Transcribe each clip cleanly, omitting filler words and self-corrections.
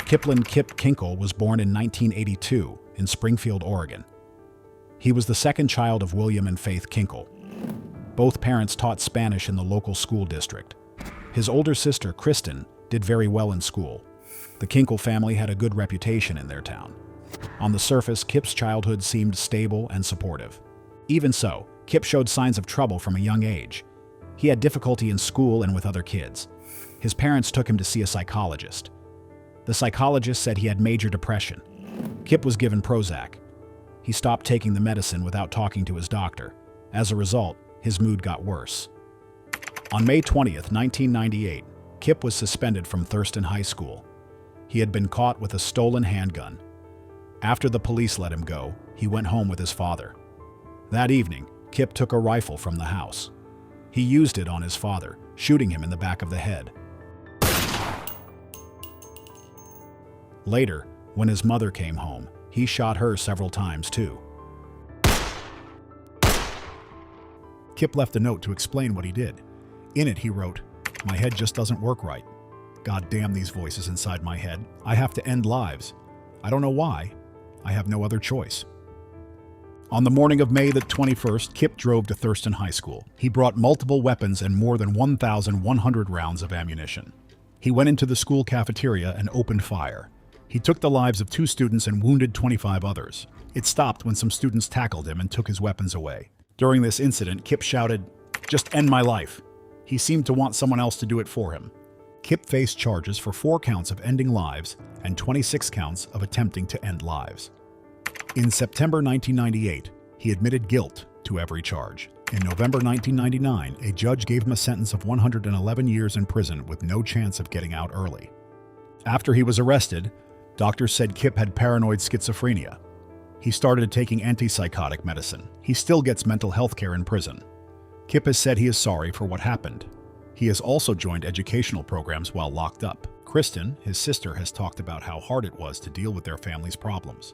Kip Kinkle was born in 1982 in Springfield, Oregon. He was the second child of William and Faith Kinkle. Both parents taught Spanish in the local school district. His older sister, Kristen, did very well in school. The Kinkle family had a good reputation in their town. On the surface, Kip's childhood seemed stable and supportive. Even so, Kip showed signs of trouble from a young age. He had difficulty in school and with other kids. His parents took him to see a psychologist. The psychologist said he had major depression. Kip was given Prozac. He stopped taking the medicine without talking to his doctor. As a result, his mood got worse. On May 20th, 1998, Kip was suspended from Thurston High School. He had been caught with a stolen handgun. After the police let him go, he went home with his father. That evening, Kip took a rifle from the house. He used it on his father, shooting him in the back of the head. Later, when his mother came home, he shot her several times too. Kip left a note to explain what he did. In it, he wrote, "My head just doesn't work right. God damn these voices inside my head. I have to end lives. I don't know why. I have no other choice." On the morning of May the 21st, Kip drove to Thurston High School. He brought multiple weapons and more than 1,100 rounds of ammunition. He went into the school cafeteria and opened fire. He took the lives of 2 students and wounded 25 others. It stopped when some students tackled him and took his weapons away. During this incident, Kip shouted, "Just end my life." He seemed to want someone else to do it for him. Kip faced charges for 4 counts of ending lives and 26 counts of attempting to end lives. In September 1998, he admitted guilt to every charge. In November 1999, a judge gave him a sentence of 111 years in prison with no chance of getting out early. After he was arrested, doctors said Kip had paranoid schizophrenia. He started taking antipsychotic medicine. He still gets mental health care in prison. Kip has said he is sorry for what happened. He has also joined educational programs while locked up. Kristen, his sister, has talked about how hard it was to deal with their family's problems.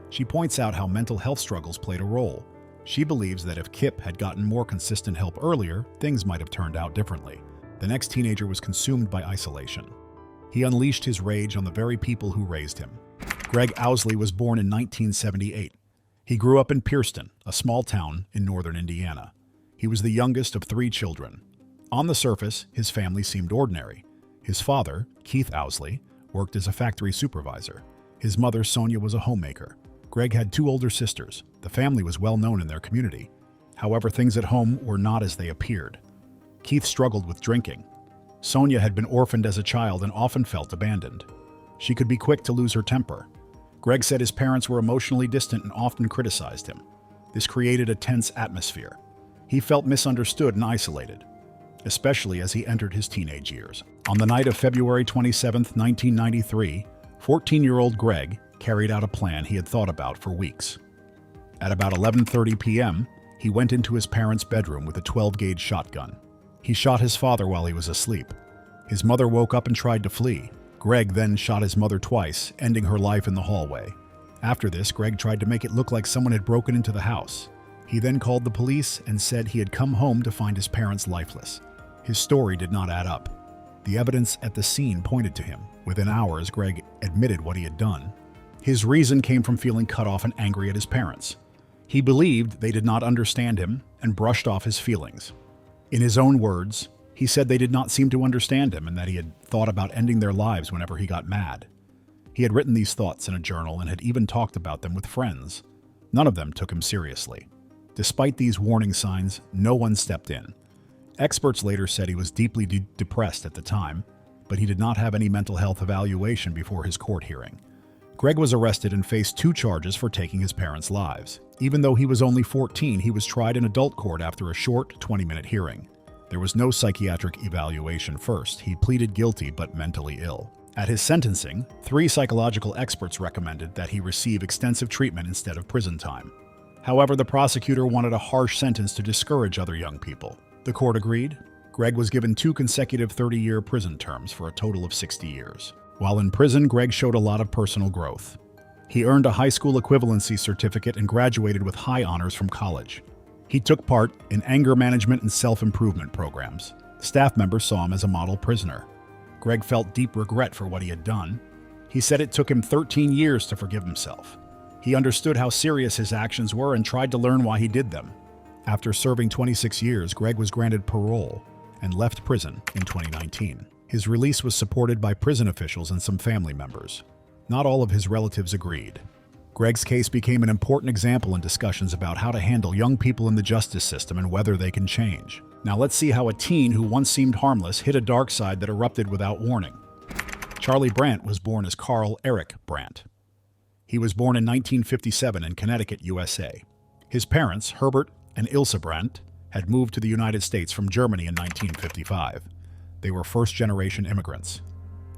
She points out how mental health struggles played a role. She believes that if Kip had gotten more consistent help earlier, things might have turned out differently. The next teenager was consumed by isolation. He unleashed his rage on the very people who raised him. Greg Ousley was born in 1978. He grew up in Pierceton, a small town in northern Indiana. He was the youngest of 3 children. On the surface, his family seemed ordinary. His father, Keith Ousley, worked as a factory supervisor. His mother, Sonia, was a homemaker. Greg had 2 older sisters. The family was well known in their community. However, things at home were not as they appeared. Keith struggled with drinking. Sonia had been orphaned as a child and often felt abandoned. She could be quick to lose her temper. Greg said his parents were emotionally distant and often criticized him. This created a tense atmosphere. He felt misunderstood and isolated, especially as he entered his teenage years. On the night of February 27, 1993, 14-year-old Greg carried out a plan he had thought about for weeks. At about 11:30 p.m., he went into his parents' bedroom with a 12-gauge shotgun. He shot his father while he was asleep. His mother woke up and tried to flee. Greg then shot his mother twice, ending her life in the hallway. After this, Greg tried to make it look like someone had broken into the house. He then called the police and said he had come home to find his parents lifeless. His story did not add up. The evidence at the scene pointed to him. Within hours, Greg admitted what he had done. His reason came from feeling cut off and angry at his parents. He believed they did not understand him and brushed off his feelings. In his own words, he said they did not seem to understand him and that he had thought about ending their lives whenever he got mad. He had written these thoughts in a journal and had even talked about them with friends. None of them took him seriously. Despite these warning signs, no one stepped in. Experts later said he was deeply depressed at the time, but he did not have any mental health evaluation before his court hearing. Greg was arrested and faced 2 charges for taking his parents' lives. Even though he was only 14, he was tried in adult court after a short 20-minute hearing. There was no psychiatric evaluation first. He pleaded guilty but mentally ill. At his sentencing, 3 psychological experts recommended that he receive extensive treatment instead of prison time. However, the prosecutor wanted a harsh sentence to discourage other young people. The court agreed. Greg was given 2 consecutive 30-year prison terms for a total of 60 years. While in prison, Greg showed a lot of personal growth. He earned a high school equivalency certificate and graduated with high honors from college. He took part in anger management and self-improvement programs. Staff members saw him as a model prisoner. Greg felt deep regret for what he had done. He said it took him 13 years to forgive himself. He understood how serious his actions were and tried to learn why he did them. After serving 26 years, Greg was granted parole and left prison in 2019. His release was supported by prison officials and some family members. Not all of his relatives agreed. Greg's case became an important example in discussions about how to handle young people in the justice system and whether they can change. Now let's see how a teen who once seemed harmless hit a dark side that erupted without warning. Charlie Brandt was born as Carl Eric Brandt. He was born in 1957 in Connecticut, USA. His parents, Herbert and Ilse Brandt, had moved to the United States from Germany in 1955. They were first-generation immigrants.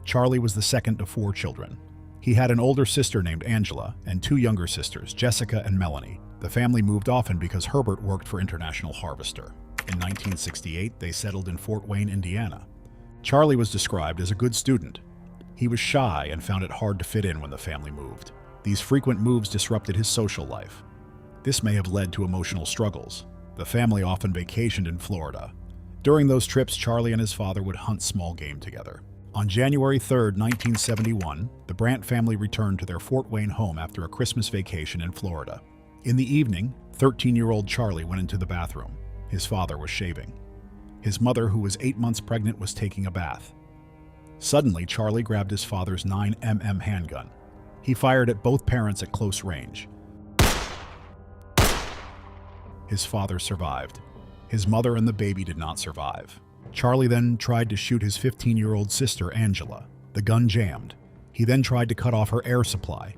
Charlie was the second of 4 children. He had an older sister named Angela and 2 younger sisters, Jessica and Melanie. The family moved often because Herbert worked for International Harvester. In 1968, they settled in Fort Wayne, Indiana. Charlie was described as a good student. He was shy and found it hard to fit in when the family moved. These frequent moves disrupted his social life. This may have led to emotional struggles. The family often vacationed in Florida. During those trips, Charlie and his father would hunt small game together. On January 3, 1971, the Brandt family returned to their Fort Wayne home after a Christmas vacation in Florida. In the evening, 13-year-old Charlie went into the bathroom. His father was shaving. His mother, who was 8 months pregnant, was taking a bath. Suddenly, Charlie grabbed his father's 9mm handgun. He fired at both parents at close range. His father survived. His mother and the baby did not survive. Charlie then tried to shoot his 15-year-old sister, Angela. The gun jammed. He then tried to cut off her air supply.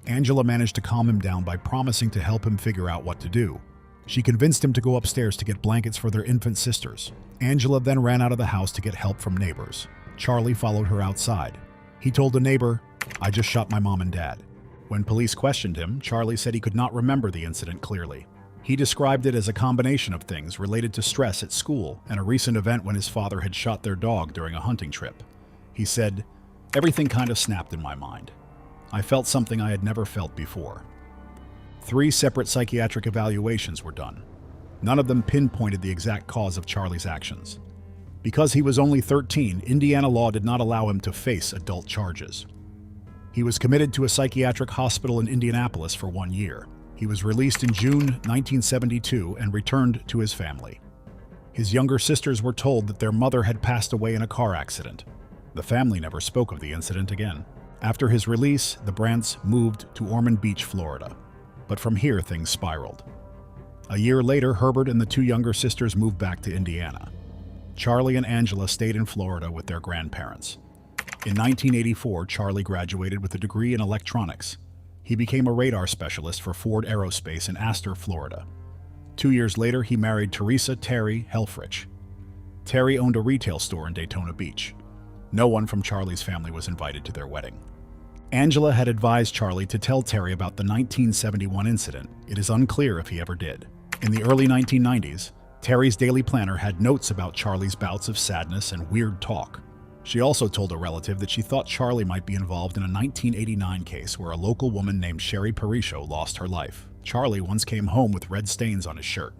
Angela managed to calm him down by promising to help him figure out what to do. She convinced him to go upstairs to get blankets for their infant sisters. Angela then ran out of the house to get help from neighbors. Charlie followed her outside. He told a neighbor, "I just shot my mom and dad." When police questioned him, Charlie said he could not remember the incident clearly. He described it as a combination of things related to stress at school and a recent event when his father had shot their dog during a hunting trip. He said, "Everything kind of snapped in my mind. I felt something I had never felt before." 3 separate psychiatric evaluations were done. None of them pinpointed the exact cause of Charlie's actions. Because he was only 13, Indiana law did not allow him to face adult charges. He was committed to a psychiatric hospital in Indianapolis for 1 year. He was released in June 1972 and returned to his family. His younger sisters were told that their mother had passed away in a car accident. The family never spoke of the incident again. After his release, the Brandts moved to Ormond Beach, Florida. But from here, things spiraled. A year later, Herbert and the 2 younger sisters moved back to Indiana. Charlie and Angela stayed in Florida with their grandparents. In 1984, Charlie graduated with a degree in electronics. He became a radar specialist for Ford Aerospace in Astor, Florida. 2 years later, he married Teresa Terry Helfrich. Terry owned a retail store in Daytona Beach. No one from Charlie's family was invited to their wedding. Angela had advised Charlie to tell Terry about the 1971 incident. It is unclear if he ever did. In the early 1990s, Terry's daily planner had notes about Charlie's bouts of sadness and weird talk. She also told a relative that she thought Charlie might be involved in a 1989 case where a local woman named Sherry Parisho lost her life. Charlie once came home with red stains on his shirt.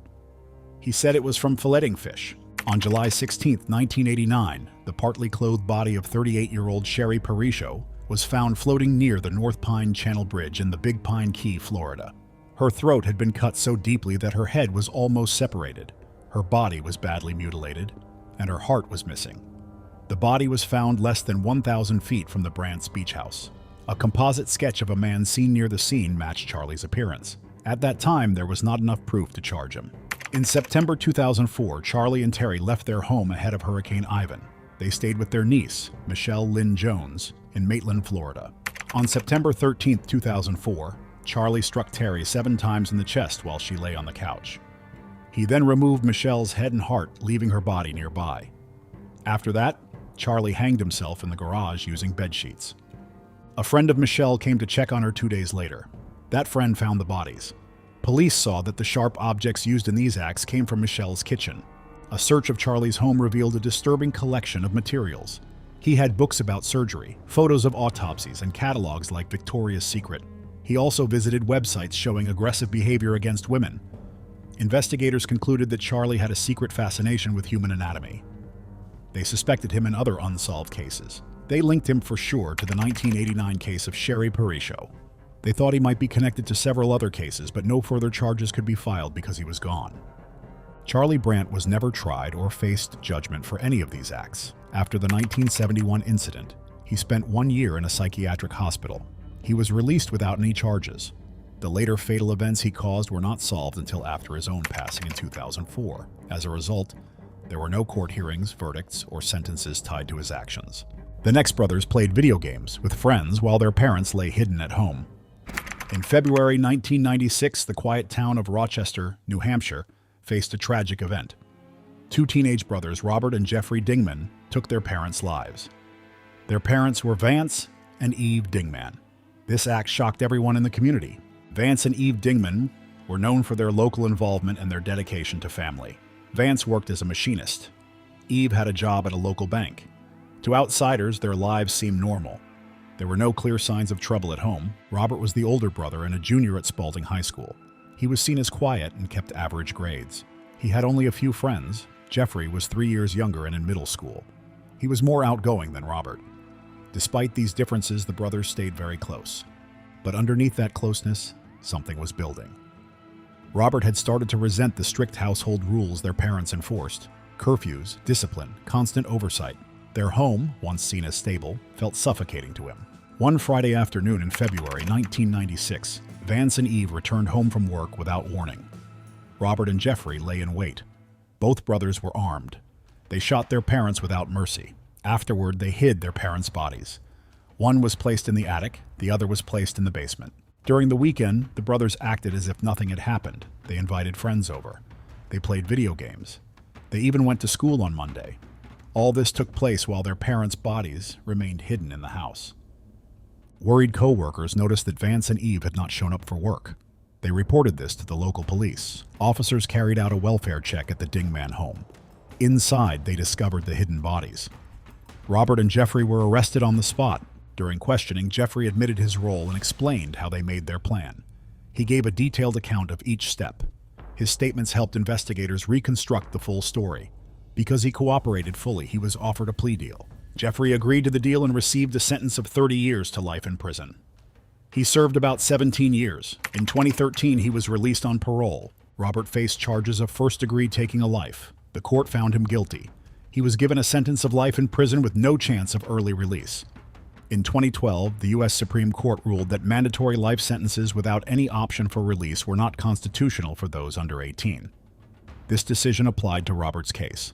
He said it was from filleting fish. On July 16, 1989, the partly clothed body of 38-year-old Sherry Parisho was found floating near the North Pine Channel Bridge in the Big Pine Key, Florida. Her throat had been cut so deeply that her head was almost separated. Her body was badly mutilated, and her heart was missing. The body was found less than 1,000 feet from the Brandts' beach house. A composite sketch of a man seen near the scene matched Charlie's appearance. At that time, there was not enough proof to charge him. In September 2004, Charlie and Terry left their home ahead of Hurricane Ivan. They stayed with their niece, Michelle Lynn Jones, in Maitland, Florida. On September 13, 2004, Charlie struck Terry 7 times in the chest while she lay on the couch. He then removed Michelle's head and heart, leaving her body nearby. After that, Charlie hanged himself in the garage using bedsheets. A friend of Michelle came to check on her 2 days later. That friend found the bodies. Police saw that the sharp objects used in these acts came from Michelle's kitchen. A search of Charlie's home revealed a disturbing collection of materials. He had books about surgery, photos of autopsies, and catalogs like Victoria's Secret. He also visited websites showing aggressive behavior against women. Investigators concluded that Charlie had a secret fascination with human anatomy. They suspected him in other unsolved cases. They linked him for sure to the 1989 case of Sherry Paricio. They thought he might be connected to several other cases, but no further charges could be filed because he was gone. Charlie Brandt was never tried or faced judgment for any of these acts. After the 1971 incident, he spent 1 year in a psychiatric hospital. He was released without any charges. The later fatal events he caused were not solved until after his own passing in 2004. As a result, there were no court hearings, verdicts, or sentences tied to his actions. The next brothers played video games with friends while their parents lay hidden at home. In February 1996, the quiet town of Rochester, New Hampshire, faced a tragic event. 2 teenage brothers, Robert and Jeffrey Dingman, took their parents' lives. Their parents were Vance and Eve Dingman. This act shocked everyone in the community. Vance and Eve Dingman were known for their local involvement and their dedication to family. Vance worked as a machinist. Eve had a job at a local bank. To outsiders, their lives seemed normal. There were no clear signs of trouble at home. Robert was the older brother and a junior at Spalding High School. He was seen as quiet and kept average grades. He had only a few friends. Jeffrey was 3 years younger and in middle school. He was more outgoing than Robert. Despite these differences, the brothers stayed very close. But underneath that closeness, something was building. Robert had started to resent the strict household rules their parents enforced. Curfews, discipline, constant oversight. Their home, once seen as stable, felt suffocating to him. One Friday afternoon in February 1996, Vance and Eve returned home from work without warning. Robert and Jeffrey lay in wait. Both brothers were armed. They shot their parents without mercy. Afterward, they hid their parents' bodies. One was placed in the attic, the other was placed in the basement. During the weekend, the brothers acted as if nothing had happened. They invited friends over. They played video games. They even went to school on Monday. All this took place while their parents' bodies remained hidden in the house. Worried co-workers noticed that Vance and Eve had not shown up for work. They reported this to the local police. Officers carried out a welfare check at the Dingman home. Inside, they discovered the hidden bodies. Robert and Jeffrey were arrested on the spot. During questioning, Jeffrey admitted his role and explained how they made their plan. He gave a detailed account of each step. His statements helped investigators reconstruct the full story. Because he cooperated fully, he was offered a plea deal. Jeffrey agreed to the deal and received a sentence of 30 years to life in prison. He served about 17 years. In 2013, he was released on parole. Robert faced charges of first-degree taking a life. The court found him guilty. He was given a sentence of life in prison with no chance of early release. In 2012, the U.S. Supreme Court ruled that mandatory life sentences without any option for release were not constitutional for those under 18. This decision applied to Robert's case.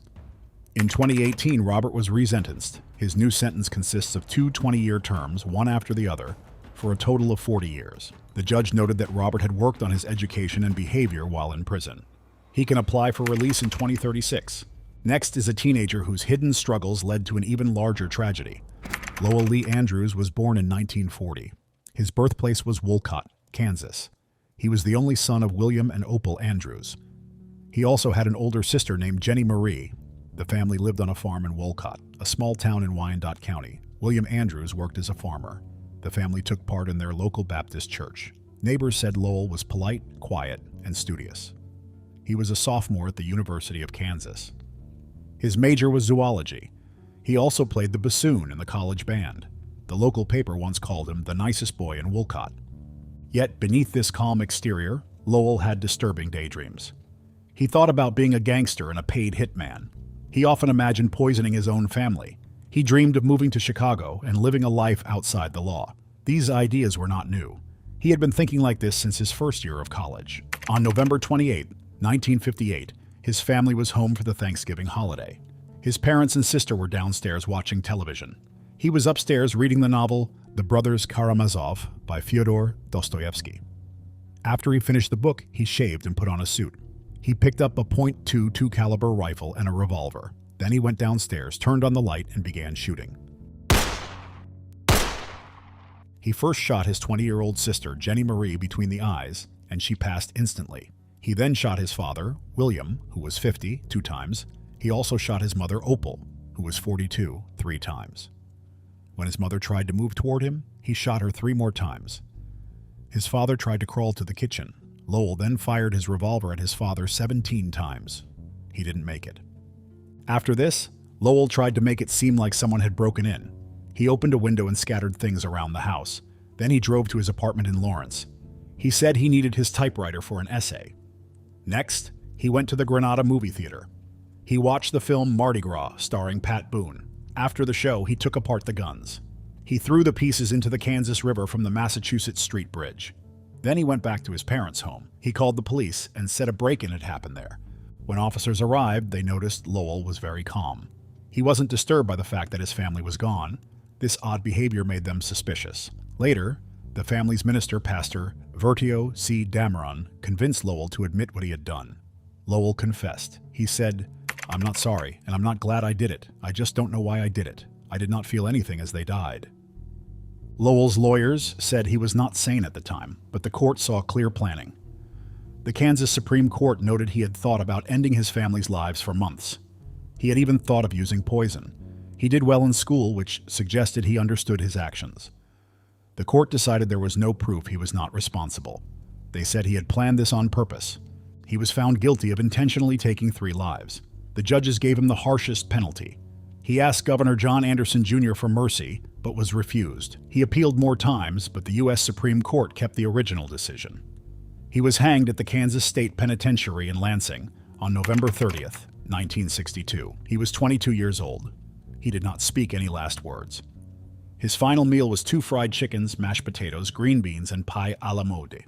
In 2018, Robert was resentenced. His new sentence consists of 2 20-year terms, one after the other, for a total of 40 years. The judge noted that Robert had worked on his education and behavior while in prison. He can apply for release in 2036. Next is a teenager whose hidden struggles led to an even larger tragedy. Lel Andrews was born in 1940. His birthplace was Wolcott, Kansas. He was the only son of William and Opal Andrews. He also had an older sister named Jenny Marie. The family lived on a farm in Wolcott, a small town in Wyandotte County. William Andrews worked as a farmer. The family took part in their local Baptist church. Neighbors said Lowell was polite, quiet, and studious. He was a sophomore at the University of Kansas. His major was zoology. He also played the bassoon in the college band. The local paper once called him the nicest boy in Wolcott. Yet beneath this calm exterior, Lowell had disturbing daydreams. He thought about being a gangster and a paid hitman. He often imagined poisoning his own family. He dreamed of moving to Chicago and living a life outside the law. These ideas were not new. He had been thinking like this since his first year of college. On November 28, 1958, his family was home for the Thanksgiving holiday. His parents and sister were downstairs watching television. He was upstairs reading the novel The Brothers Karamazov by Fyodor Dostoevsky. After he finished the book, he shaved and put on a suit. He picked up a .22 caliber rifle and a revolver. Then he went downstairs, turned on the light, and began shooting. He first shot his 20-year-old sister, Jenny Marie, between the eyes, and she passed instantly. He then shot his father, William, who was 50, 2 times. He also shot his mother, Opal, who was 42, 3 times. When his mother tried to move toward him, he shot her 3 more times. His father tried to crawl to the kitchen. Lowell then fired his revolver at his father 17 times. He didn't make it. After this, Lowell tried to make it seem like someone had broken in. He opened a window and scattered things around the house. Then he drove to his apartment in Lawrence. He said he needed his typewriter for an essay. Next, he went to the Granada movie theater. He watched the film Mardi Gras, starring Pat Boone. After the show, he took apart the guns. He threw the pieces into the Kansas River from the Massachusetts Street Bridge. Then he went back to his parents' home. He called the police and said a break-in had happened there. When officers arrived, they noticed Lowell was very calm. He wasn't disturbed by the fact that his family was gone. This odd behavior made them suspicious. Later, the family's minister, Pastor Vertio C. Dameron, convinced Lowell to admit what he had done. Lowell confessed. He said, "I'm not sorry, and I'm not glad I did it. I just don't know why I did it. I did not feel anything as they died." Lowell's lawyers said he was not sane at the time, but the court saw clear planning. The Kansas Supreme Court noted he had thought about ending his family's lives for months. He had even thought of using poison. He did well in school, which suggested he understood his actions. The court decided there was no proof he was not responsible. They said he had planned this on purpose. He was found guilty of intentionally taking 3 lives. The judges gave him the harshest penalty. He asked Governor John Anderson Jr. for mercy, but was refused. He appealed more times, but the U.S. Supreme Court kept the original decision. He was hanged at the Kansas State Penitentiary in Lansing on November 30th, 1962. He was 22 years old. He did not speak any last words. His final meal was 2 fried chickens, mashed potatoes, green beans, and pie a la mode.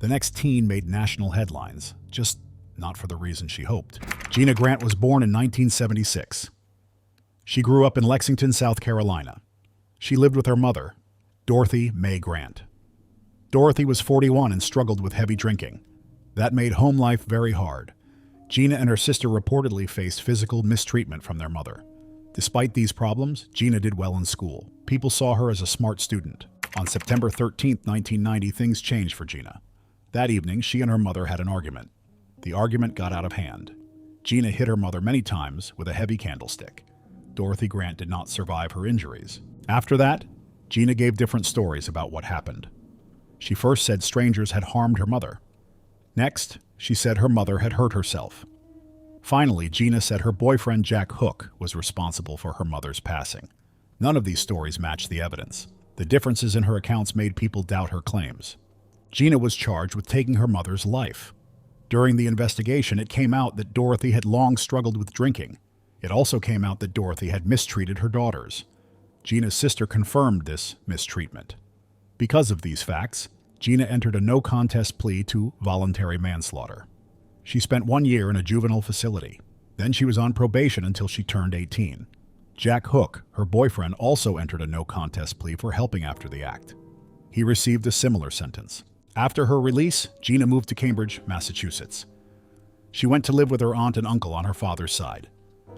The next teen made national headlines, just not for the reason she hoped. Gina Grant was born in 1976. She grew up in Lexington, South Carolina. She lived with her mother, Dorothy Mae Grant. Dorothy was 41 and struggled with heavy drinking. That made home life very hard. Gina and her sister reportedly faced physical mistreatment from their mother. Despite these problems, Gina did well in school. People saw her as a smart student. On September 13, 1990, things changed for Gina. That evening, she and her mother had an argument. The argument got out of hand. Gina hit her mother many times with a heavy candlestick. Dorothy Grant did not survive her injuries. After that, Gina gave different stories about what happened. She first said strangers had harmed her mother. Next, she said her mother had hurt herself. Finally, Gina said her boyfriend Jack Hook was responsible for her mother's passing. None of these stories matched the evidence. The differences in her accounts made people doubt her claims. Gina was charged with taking her mother's life. During the investigation, it came out that Dorothy had long struggled with drinking. It also came out that Dorothy had mistreated her daughters. Gina's sister confirmed this mistreatment. Because of these facts, Gina entered a no-contest plea to voluntary manslaughter. She spent 1 year in a juvenile facility. Then she was on probation until she turned 18. Jack Hook, her boyfriend, also entered a no-contest plea for helping after the act. He received a similar sentence. After her release, Gina moved to Cambridge, Massachusetts. She went to live with her aunt and uncle on her father's side.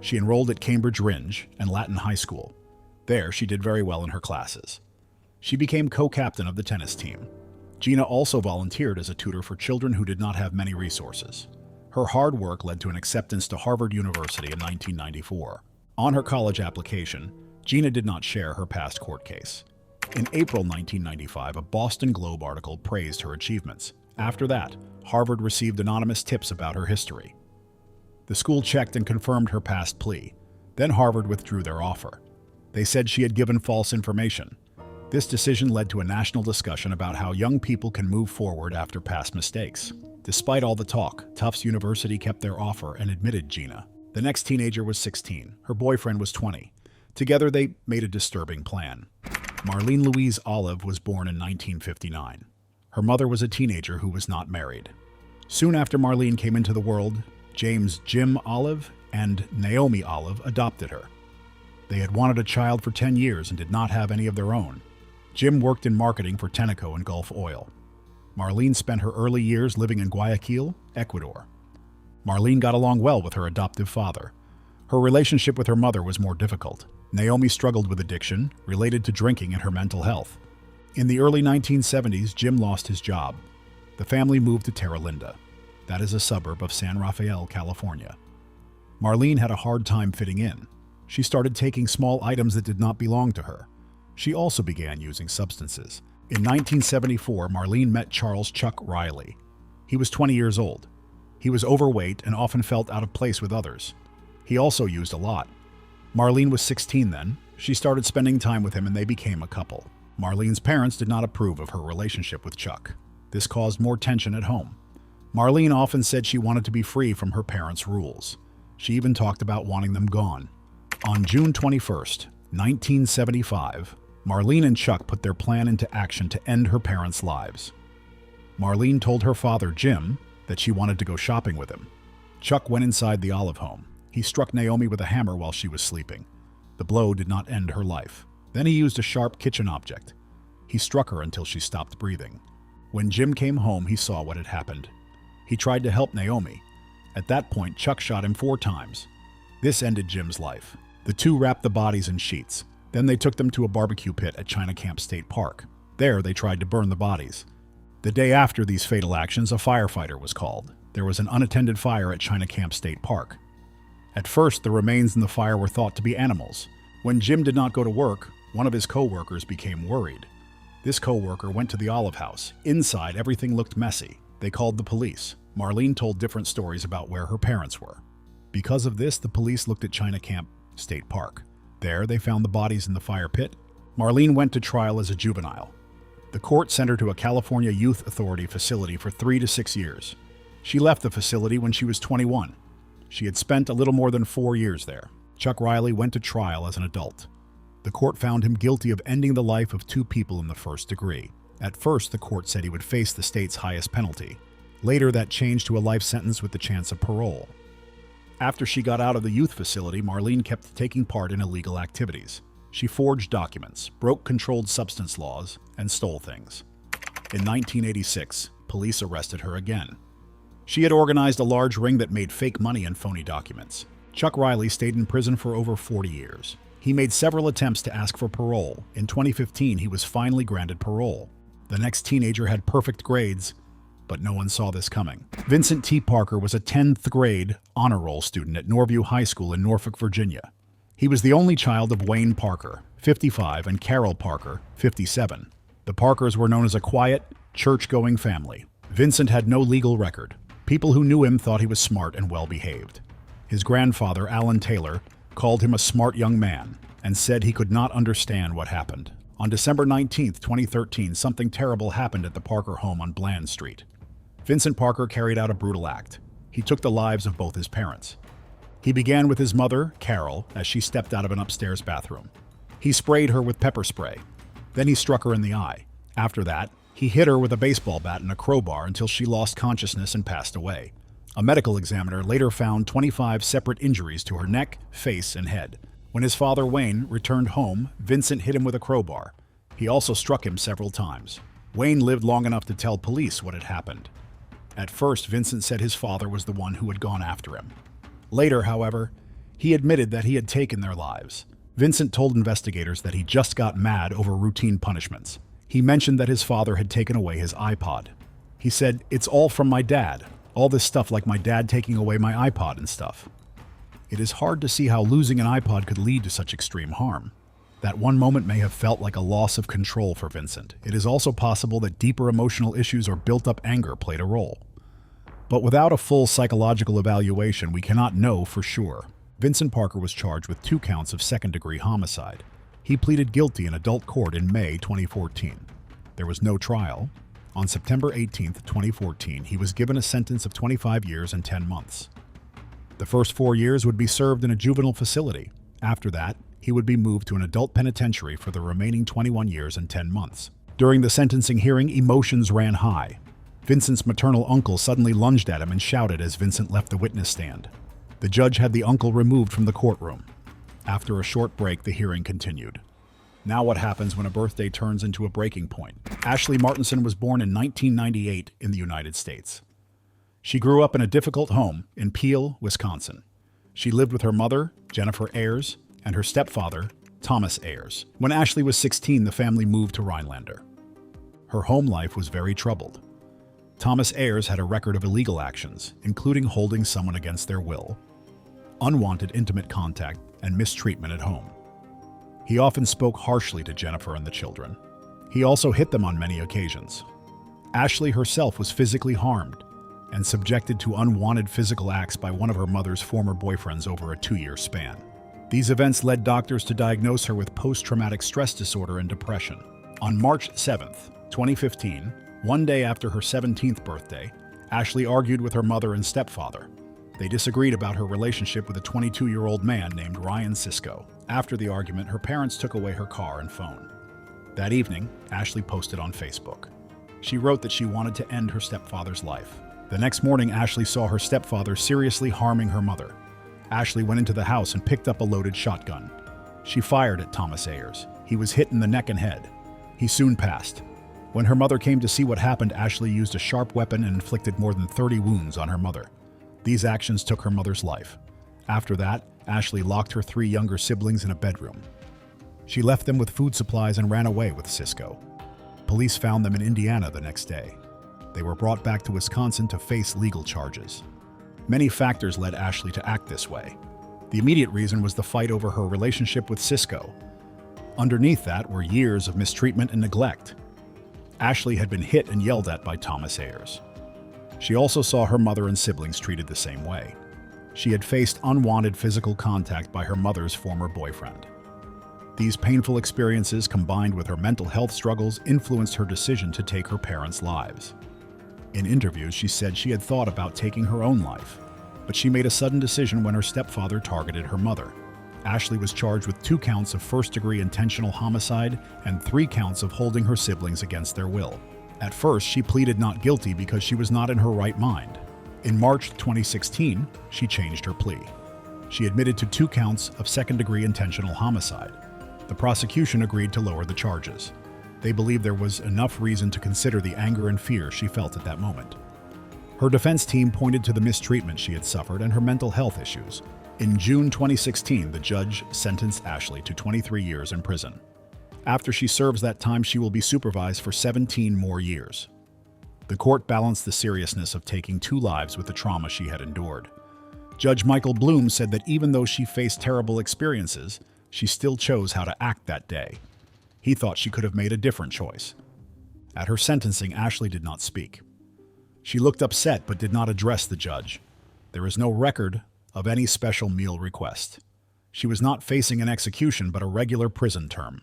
She enrolled at Cambridge Ringe and Latin High School. There, she did very well in her classes. She became co-captain of the tennis team. Gina also volunteered as a tutor for children who did not have many resources. Her hard work led to an acceptance to Harvard University in 1994. On her college application, Gina did not share her past court case. In April 1995, a Boston Globe article praised her achievements. After that, Harvard received anonymous tips about her history. The school checked and confirmed her past plea. Then Harvard withdrew their offer. They said she had given false information. This decision led to a national discussion about how young people can move forward after past mistakes. Despite all the talk, Tufts University kept their offer and admitted Gina. The next teenager was 16. Her boyfriend was 20. Together, they made a disturbing plan. Marlene Louise Olive was born in 1959. Her mother was a teenager who was not married. Soon after Marlene came into the world, James Jim Olive and Naomi Olive adopted her. They had wanted a child for 10 years and did not have any of their own. Jim worked in marketing for Tenneco and Gulf Oil. Marlene spent her early years living in Guayaquil, Ecuador. Marlene got along well with her adoptive father. Her relationship with her mother was more difficult. Naomi struggled with addiction related to drinking and her mental health. In the early 1970s, Jim lost his job. The family moved to Terra Linda. That is a suburb of San Rafael, California. Marlene had a hard time fitting in. She started taking small items that did not belong to her. She also began using substances. In 1974, Marlene met Charles Chuck Riley. He was 20 years old. He was overweight and often felt out of place with others. He also used a lot. Marlene was 16 then. She started spending time with him and they became a couple. Marlene's parents did not approve of her relationship with Chuck. This caused more tension at home. Marlene often said she wanted to be free from her parents' rules. She even talked about wanting them gone. On June 21st, 1975, Marlene and Chuck put their plan into action to end her parents' lives. Marlene told her father, Jim, that she wanted to go shopping with him. Chuck went inside the Olive home. He struck Naomi with a hammer while she was sleeping. The blow did not end her life. Then he used a sharp kitchen object. He struck her until she stopped breathing. When Jim came home, he saw what had happened. He tried to help Naomi. At that point, Chuck shot him 4 times. This ended Jim's life. The two wrapped the bodies in sheets. Then they took them to a barbecue pit at China Camp State Park. There, they tried to burn the bodies. The day after these fatal actions, a firefighter was called. There was an unattended fire at China Camp State Park. At first, the remains in the fire were thought to be animals. When Jim did not go to work, one of his co-workers became worried. This co-worker went to the Olive house. Inside, everything looked messy. They called the police. Marlene told different stories about where her parents were. Because of this, the police looked at China Camp State Park. There, they found the bodies in the fire pit. Marlene went to trial as a juvenile. The court sent her to a California Youth Authority facility for 3 to 6 years. She left the facility when she was 21. She had spent a little more than 4 years there. Chuck Riley went to trial as an adult. The court found him guilty of ending the life of 2 people in the first degree. At first, the court said he would face the state's highest penalty. Later, that changed to a life sentence with the chance of parole. After she got out of the youth facility, Marlene kept taking part in illegal activities. She forged documents, broke controlled substance laws, and stole things. In 1986, police arrested her again. She had organized a large ring that made fake money and phony documents. Chuck Riley stayed in prison for over 40 years. He made several attempts to ask for parole. In 2015, he was finally granted parole. The next teenager had perfect grades, but no one saw this coming. Vincent T. Parker was a 10th grade honor roll student at Norview High School in Norfolk, Virginia. He was the only child of Wayne Parker, 55, and Carol Parker, 57. The Parkers were known as a quiet, church-going family. Vincent had no legal record. People who knew him thought he was smart and well-behaved. His grandfather, Alan Taylor, called him a smart young man and said he could not understand what happened. On December 19, 2013, something terrible happened at the Parker home on Bland Street. Vincent Parker carried out a brutal act. He took the lives of both his parents. He began with his mother, Carol, as she stepped out of an upstairs bathroom. He sprayed her with pepper spray. Then he struck her in the eye. After that, he hit her with a baseball bat and a crowbar until she lost consciousness and passed away. A medical examiner later found 25 separate injuries to her neck, face, and head. When his father, Wayne, returned home, Vincent hit him with a crowbar. He also struck him several times. Wayne lived long enough to tell police what had happened. At first, Vincent said his father was the one who had gone after him. Later, however, he admitted that he had taken their lives. Vincent told investigators that he just got mad over routine punishments. He mentioned that his father had taken away his iPod. He said, "It's all from my dad. All this stuff like my dad taking away my iPod and stuff." It is hard to see how losing an iPod could lead to such extreme harm. That one moment may have felt like a loss of control for Vincent. It is also possible that deeper emotional issues or built-up anger played a role. But without a full psychological evaluation, we cannot know for sure. Vincent Parker was charged with 2 counts of second-degree homicide. He pleaded guilty in adult court in May 2014. There was no trial. On September 18, 2014, he was given a sentence of 25 years and 10 months. The first 4 years would be served in a juvenile facility. After that, he would be moved to an adult penitentiary for the remaining 21 years and 10 months. During the sentencing hearing, emotions ran high. Vincent's maternal uncle suddenly lunged at him and shouted as Vincent left the witness stand. The judge had the uncle removed from the courtroom. After a short break, the hearing continued. Now what happens when a birthday turns into a breaking point? Ashley Martinson was born in 1998 in the United States. She grew up in a difficult home in Peel, Wisconsin. She lived with her mother, Jennifer Ayers, and her stepfather, Thomas Ayers. When Ashley was 16, the family moved to Rhinelander. Her home life was very troubled. Thomas Ayers had a record of illegal actions, including holding someone against their will, unwanted intimate contact, and mistreatment at home. He often spoke harshly to Jennifer and the children. He also hit them on many occasions. Ashley herself was physically harmed and subjected to unwanted physical acts by one of her mother's former boyfriends over a 2-year span. These events led doctors to diagnose her with post-traumatic stress disorder and depression. On March 7, 2015, one day after her 17th birthday, Ashley argued with her mother and stepfather. They disagreed about her relationship with a 22-year-old man named Ryan Sisko. After the argument, her parents took away her car and phone. That evening, Ashley posted on Facebook. She wrote that she wanted to end her stepfather's life. The next morning, Ashley saw her stepfather seriously harming her mother. Ashley went into the house and picked up a loaded shotgun. She fired at Thomas Ayers. He was hit in the neck and head. He soon passed. When her mother came to see what happened, Ashley used a sharp weapon and inflicted more than 30 wounds on her mother. These actions took her mother's life. After that, Ashley locked her 3 younger siblings in a bedroom. She left them with food supplies and ran away with Sisko. Police found them in Indiana the next day. They were brought back to Wisconsin to face legal charges. Many factors led Ashley to act this way. The immediate reason was the fight over her relationship with Sisko. Underneath that were years of mistreatment and neglect. Ashley had been hit and yelled at by Thomas Ayers. She also saw her mother and siblings treated the same way. She had faced unwanted physical contact by her mother's former boyfriend. These painful experiences, combined with her mental health struggles, influenced her decision to take her parents' lives. In interviews, she said she had thought about taking her own life, but she made a sudden decision when her stepfather targeted her mother. Ashley was charged with 2 counts of first-degree intentional homicide and 3 counts of holding her siblings against their will. At first, she pleaded not guilty because she was not in her right mind. In March 2016, she changed her plea. She admitted to 2 counts of second-degree intentional homicide. The prosecution agreed to lower the charges. They believed there was enough reason to consider the anger and fear she felt at that moment. Her defense team pointed to the mistreatment she had suffered and her mental health issues. In June 2016, the judge sentenced Ashley to 23 years in prison. After she serves that time, she will be supervised for 17 more years. The court balanced the seriousness of taking 2 lives with the trauma she had endured. Judge Michael Bloom said that even though she faced terrible experiences, she still chose how to act that day. He thought she could have made a different choice. At her sentencing, Ashley did not speak. She looked upset but did not address the judge. There is no record of any special meal request. She was not facing an execution but a regular prison term.